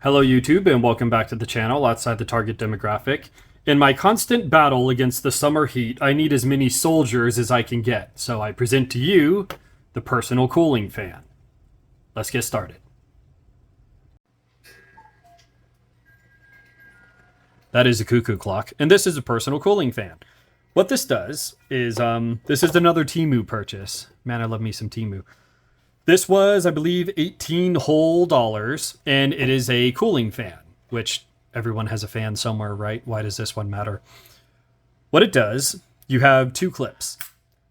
Hello YouTube and welcome back to the channel outside the target demographic. In my constant battle against the summer heat, I need as many soldiers as I can get, so I present to you the personal cooling fan. Let's get started. That is a cuckoo clock, and this is a personal cooling fan. What this does is, this is another Temu purchase. Man, I love me some Temu. This was, I believe, $18 whole, and it is a cooling fan, which everyone has a fan somewhere, right? Why does this one matter? What it does, you have two clips.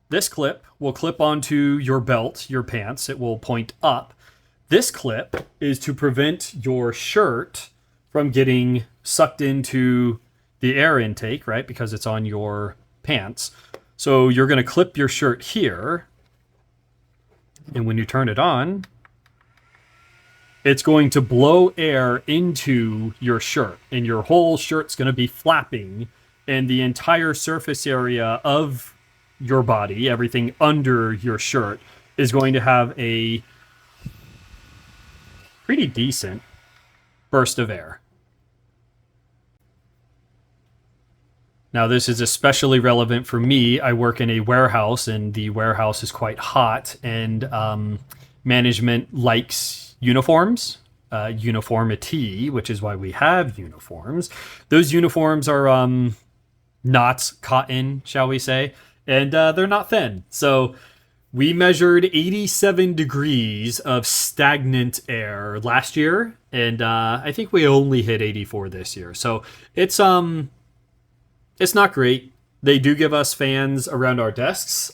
This clip will clip onto your belt, your pants. It will point up. This clip is to prevent your shirt from getting sucked into the air intake, right? Because it's on your pants. So you're going to clip your shirt here. And when you turn it on, it's going to blow air into your shirt. And your whole shirt's going to be flapping. And the entire surface area of your body, everything under your shirt, is going to have a pretty decent burst of air. Now, this is especially relevant for me. I work in a warehouse, and the warehouse is quite hot, and management likes uniforms, uniformity, which is why we have uniforms. Those uniforms are not cotton, shall we say, and they're not thin. So we measured 87 degrees of stagnant air last year, and I think we only hit 84 this year. So it's not great. They do give us fans around our desks.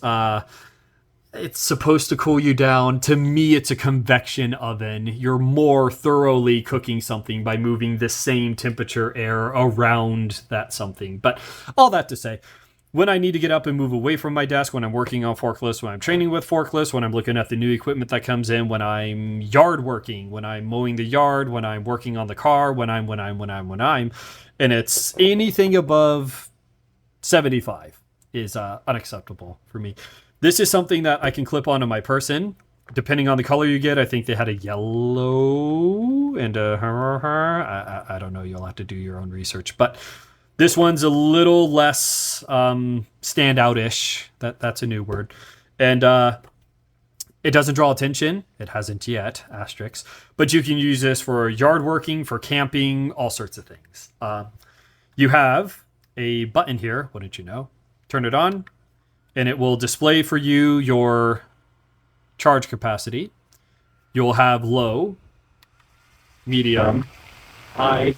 It's supposed to cool you down. To me, it's a convection oven. You're more thoroughly cooking something by moving the same temperature air around that something. But all that to say, when I need to get up and move away from my desk, when I'm working on forklifts, when I'm training with forklifts, when I'm looking at the new equipment that comes in, when I'm yard working, when I'm mowing the yard, when I'm working on the car, when I'm, and it's anything above 75 is unacceptable for me. This is something that I can clip onto my person. Depending on the color you get, I think they had a yellow and a... I don't know. You'll have to do your own research. But this one's a little less standout-ish. That's a new word. And it doesn't draw attention. It hasn't yet, asterisks. But you can use this for yard working, for camping, all sorts of things. You have a button here, wouldn't you know? Turn it on, and it will display for you your charge capacity. You'll have low, medium, high,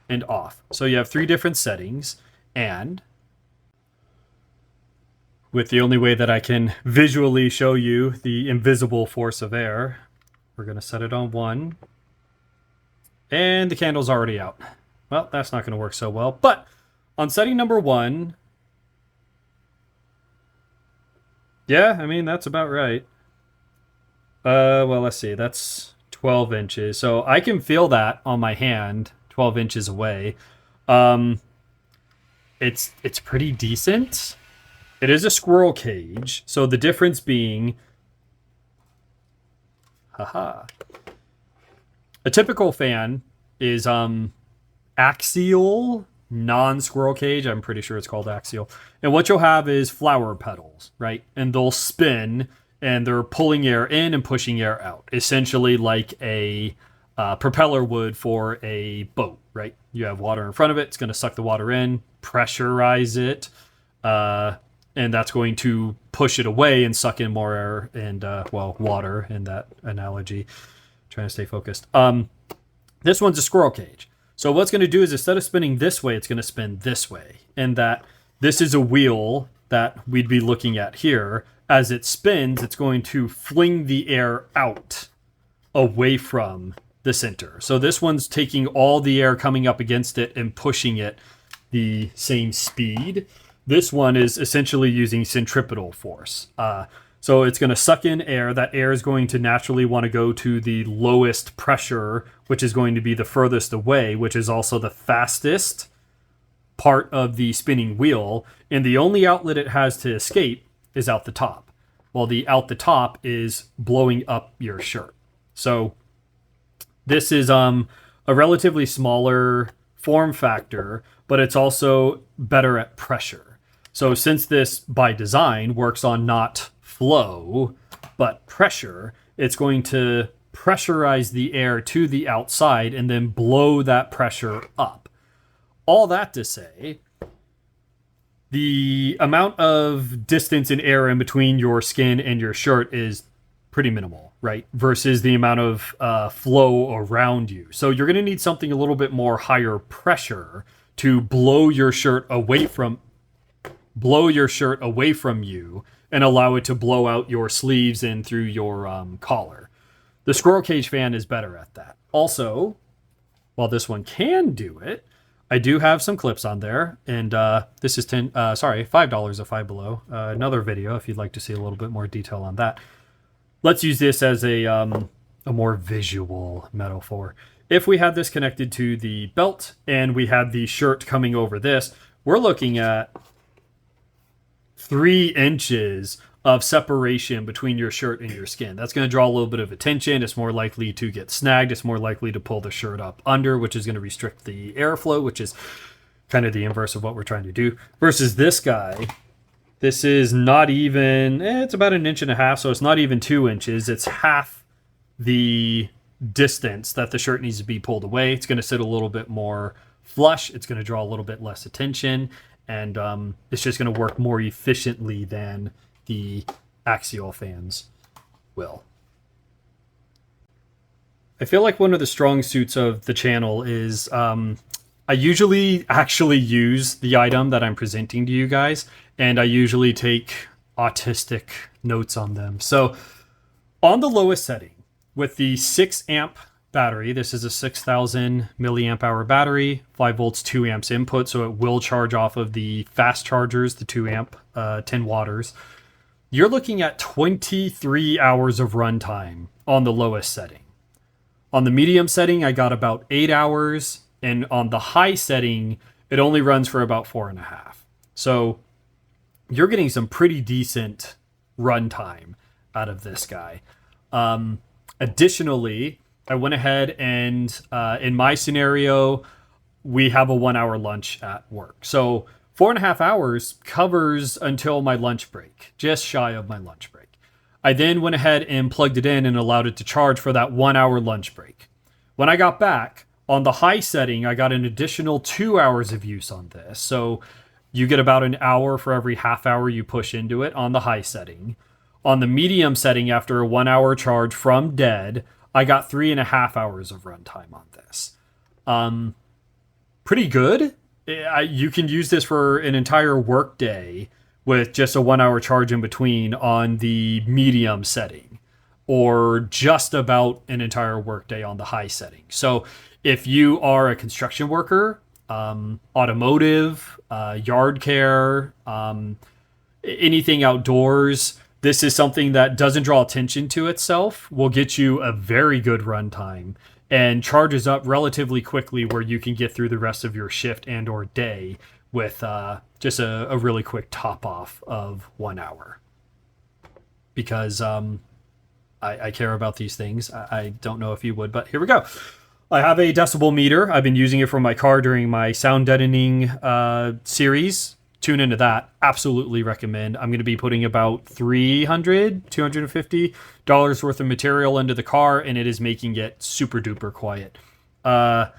and off. So you have three different settings, and with the only way that I can visually show you the invisible force of air, we're going to set it on 1, and the candle's already out. Well, that's not going to work so well, but on setting number 1, yeah, I mean, that's about right. Well, let's see, that's 12 inches. So I can feel that on my hand 12 inches away. It's pretty decent. It is a squirrel cage. So the difference being, a typical fan is axial, non-squirrel cage. I'm pretty sure it's called axial. And what you'll have is flower petals, right? And they'll spin, and they're pulling air in and pushing air out, essentially like a propeller would for a boat, right? You have water in front of it. It's going to suck the water in, pressurize it, and that's going to push it away and suck in more air and, well, water in that analogy. Trying to stay focused. This one's a squirrel cage. So what's going to do is instead of spinning this way, it's going to spin this way. And that this is a wheel that we'd be looking at here. As it spins, it's going to fling the air out away from the center. So this one's taking all the air coming up against it and pushing it the same speed. This one is essentially using centripetal force. So it's going to suck in air. That air is going to naturally want to go to the lowest pressure, which is going to be the furthest away, which is also the fastest part of the spinning wheel. And the only outlet it has to escape is out the top. Well, the out the top is blowing up your shirt. So this is a a relatively smaller form factor, but it's also better at pressure. So since this by design works on not flow, but pressure, it's going to pressurize the air to the outside and then blow that pressure up. All that to say, the amount of distance in air in between your skin and your shirt is pretty minimal, right? Versus the amount of flow around you. So you're going to need something a little bit more higher pressure to blow your shirt away from you and allow it to blow out your sleeves and through your collar. The squirrel cage fan is better at that. Also, while this one can do it, I do have some clips on there, and this is $5 at Five Below. Another video if you'd like to see a little bit more detail on that. Let's use this as a more visual metaphor. If we had this connected to the belt and we had the shirt coming over this, we're looking at 3 inches of separation between your shirt and your skin. That's going to draw a little bit of attention. It's more likely to get snagged. It's more likely to pull the shirt up under, which is going to restrict the airflow, which is kind of the inverse of what we're trying to do. Versus this guy, this is not even, it's about 1.5 inches, so it's not even 2 inches. It's half the distance that the shirt needs to be pulled away. It's going to sit a little bit more flush. It's going to draw a little bit less attention, and it's just going to work more efficiently than the axial fans will. I feel like one of the strong suits of the channel is I usually actually use the item that I'm presenting to you guys, and I usually take autistic notes on them. So on the lowest setting with the 6 amp battery, this is a 6,000 milliamp hour battery, 5 volts, 2 amps input, so it will charge off of the fast chargers, the 2 amp, 10 watters. You're looking at 23 hours of runtime on the lowest setting. On the medium setting, I got about 8 hours, and on the high setting, it only runs for about 4.5. So you're getting some pretty decent runtime out of this guy. Additionally, I went ahead and in my scenario, we have a 1-hour lunch at work. So 4.5 hours covers until my lunch break, just shy of my lunch break. I then went ahead and plugged it in and allowed it to charge for that 1-hour lunch break. When I got back, on the high setting, I got an additional 2 hours of use on this. So you get about an hour for every half hour you push into it on the high setting. On the medium setting, after a 1-hour charge from dead, I got 3.5 hours of runtime on this. Pretty good. You can use this for an entire work day with just a 1-hour charge in between on the medium setting, or just about an entire work day on the high setting. So if you are a construction worker, automotive, yard care, anything outdoors, this is something that doesn't draw attention to itself, will get you a very good runtime and charges up relatively quickly, where you can get through the rest of your shift and or day with just a really quick top off of 1 hour. Because I care about these things. I don't know if you would, but here we go. I have a decibel meter. I've been using it for my car during my sound deadening series. Tune into that. Absolutely recommend. I'm going to be putting about $250 worth of material into the car, and it is making it super duper quiet. I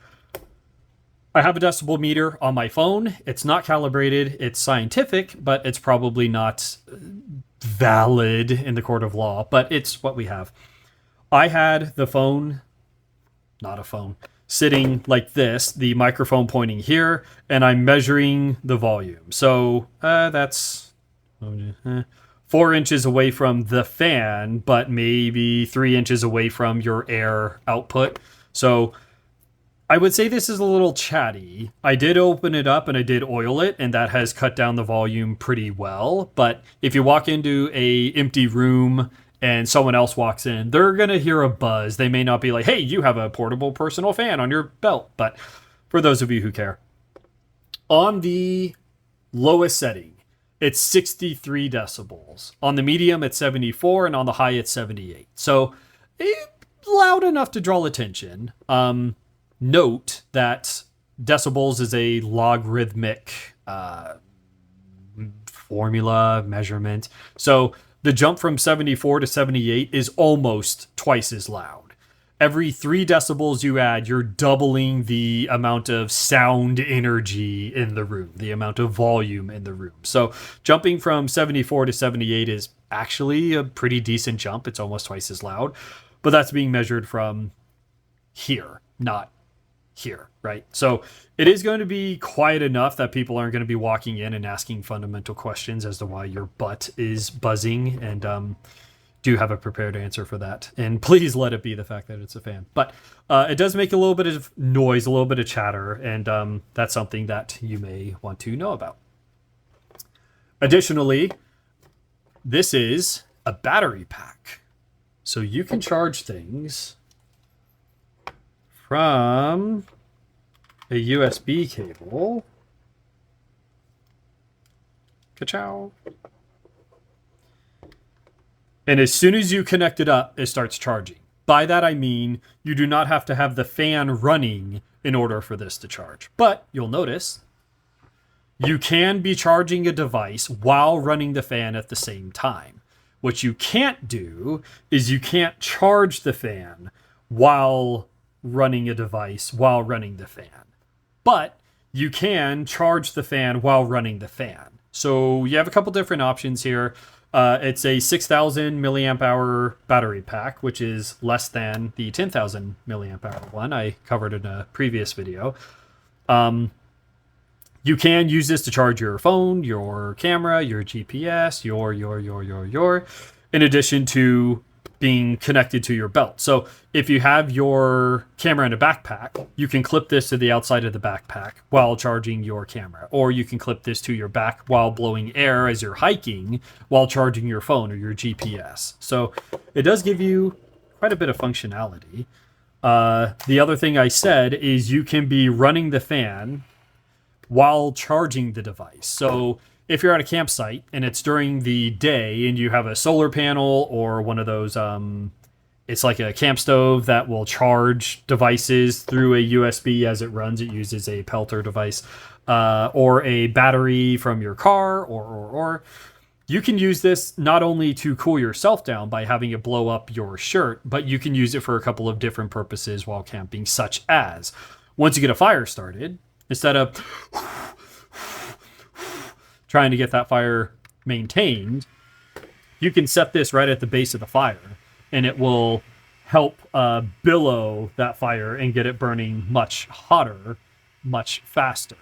have a decibel meter on my phone. It's not calibrated. It's scientific, but it's probably not valid in the court of law, but it's what we have. I had the phone, not a phone, sitting like this, the microphone pointing here, and I'm measuring the volume. So that's 4 inches away from the fan, but maybe 3 inches away from your air output. So I would say this is a little chatty. I did open it up and I did oil it, and that has cut down the volume pretty well. But if you walk into a empty room and someone else walks in, they're going to hear a buzz. They may not be like, hey, you have a portable personal fan on your belt. But for those of you who care, on the lowest setting, it's 63 decibels. On the medium, it's 74, and on the high, it's 78. So loud enough to draw attention. note that decibels is a logarithmic formula measurement. So the jump from 74 to 78 is almost twice as loud. Every 3 decibels you add, you're doubling the amount of sound energy in the room, the amount of volume in the room. So jumping from 74 to 78 is actually a pretty decent jump. It's almost twice as loud, but that's being measured from here, not here, right? So it is going to be quiet enough that people aren't going to be walking in and asking fundamental questions as to why your butt is buzzing, and do have a prepared answer for that. And please let it be the fact that it's a fan. But it does make a little bit of noise, a little bit of chatter, and that's something that you may want to know about. Additionally, this is a battery pack. So you can charge things from a USB cable. Ka-chow. And as soon as you connect it up, it starts charging. By that I mean you do not have to have the fan running in order for this to charge. But you'll notice you can be charging a device while running the fan at the same time. What you can't do is you can't charge the fan while running a device while running the fan. But you can charge the fan while running the fan. So you have a couple different options here. It's a 6,000 milliamp hour battery pack, which is less than the 10,000 milliamp hour one I covered in a previous video. You can use this to charge your phone, your camera, your GPS, your, in addition to being connected to your belt. So if you have your camera in a backpack, you can clip this to the outside of the backpack while charging your camera. Or you can clip this to your back while blowing air as you're hiking while charging your phone or your GPS. So it does give you quite a bit of functionality. The other thing I said is you can be running the fan while charging the device. So if you're at a campsite and it's during the day and you have a solar panel or one of those, it's like a camp stove that will charge devices through a USB as it runs. It uses a Pelter device, or a battery from your car, or you can use this not only to cool yourself down by having it blow up your shirt, but you can use it for a couple of different purposes while camping, such as once you get a fire started, instead of trying to get that fire maintained, you can set this right at the base of the fire, and it will help billow that fire and get it burning much hotter, much faster.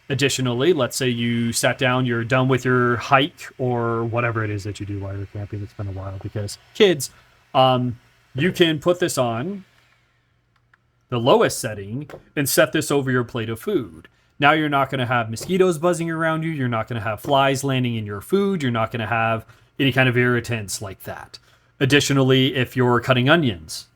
Additionally, let's say you sat down, you're done with your hike or whatever it is that you do while you're camping. It's been a while because kids, you can put this on the lowest setting and set this over your plate of food. Now you're not going to have mosquitoes buzzing around you. You're not going to have flies landing in your food. You're not going to have any kind of irritants like that. Additionally, if you're cutting onions,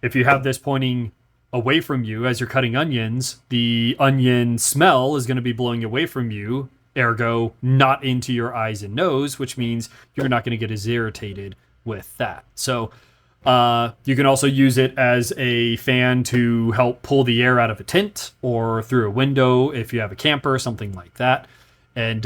if you have this pointing away from you as you're cutting onions, the onion smell is going to be blowing away from you, ergo not into your eyes and nose, which means you're not going to get as irritated with that. So you can also use it as a fan to help pull the air out of a tent or through a window if you have a camper, something like that. And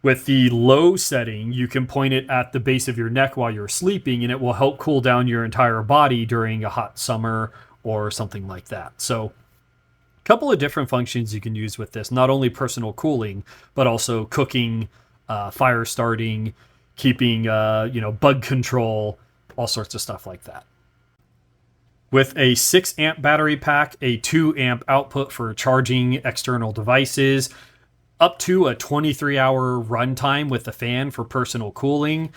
with the low setting, you can point it at the base of your neck while you're sleeping, and it will help cool down your entire body during a hot summer or something like that. So a couple of different functions you can use with this, not only personal cooling, but also cooking, fire starting, keeping, bug control, all sorts of stuff like that. With a 6 amp battery pack, a 2 amp output for charging external devices, up to a 23-hour runtime with the fan for personal cooling,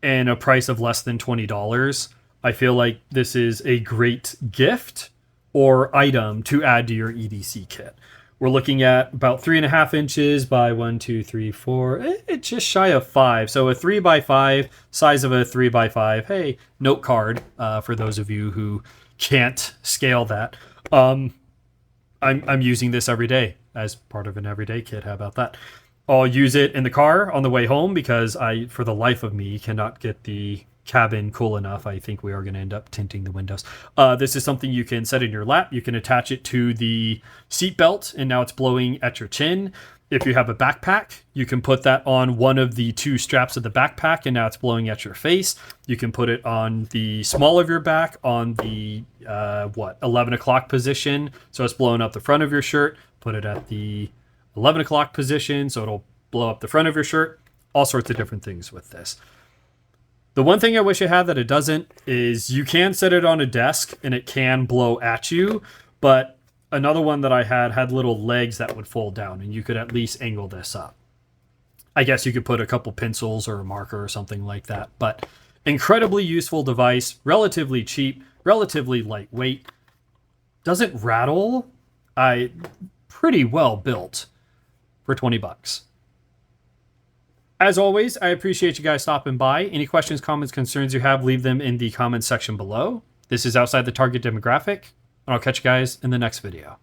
and a price of less than $20, I feel like this is a great gift or item to add to your EDC kit. We're looking at about 3.5 inches by 1, 2, 3, 4. It's just shy of 5. So a 3x5, size of a 3x5. Hey, note card for those of you who can't scale that. I'm using this every day as part of an everyday kit. How about that? I'll use it in the car on the way home because I, for the life of me, cannot get the cabin cool enough, I think we are going to end up tinting the windows. This is something you can set in your lap. You can attach it to the seat belt, and now it's blowing at your chin. If you have a backpack, you can put that on one of the two straps of the backpack, and now it's blowing at your face. You can put it on the small of your back on the 11 o'clock position, so it's blowing up the front of your shirt. Put it at the 11 o'clock position, so it'll blow up the front of your shirt. All sorts of different things with this. The one thing I wish it had that it doesn't is you can set it on a desk and it can blow at you, but another one that I had little legs that would fold down, and you could at least angle this up. I guess you could put a couple pencils or a marker or something like that, but incredibly useful device, relatively cheap, relatively lightweight, doesn't rattle. Pretty well built for 20 bucks. As always, I appreciate you guys stopping by. Any questions, comments, concerns you have, leave them in the comments section below. This is Outside the Target Demographic, and I'll catch you guys in the next video.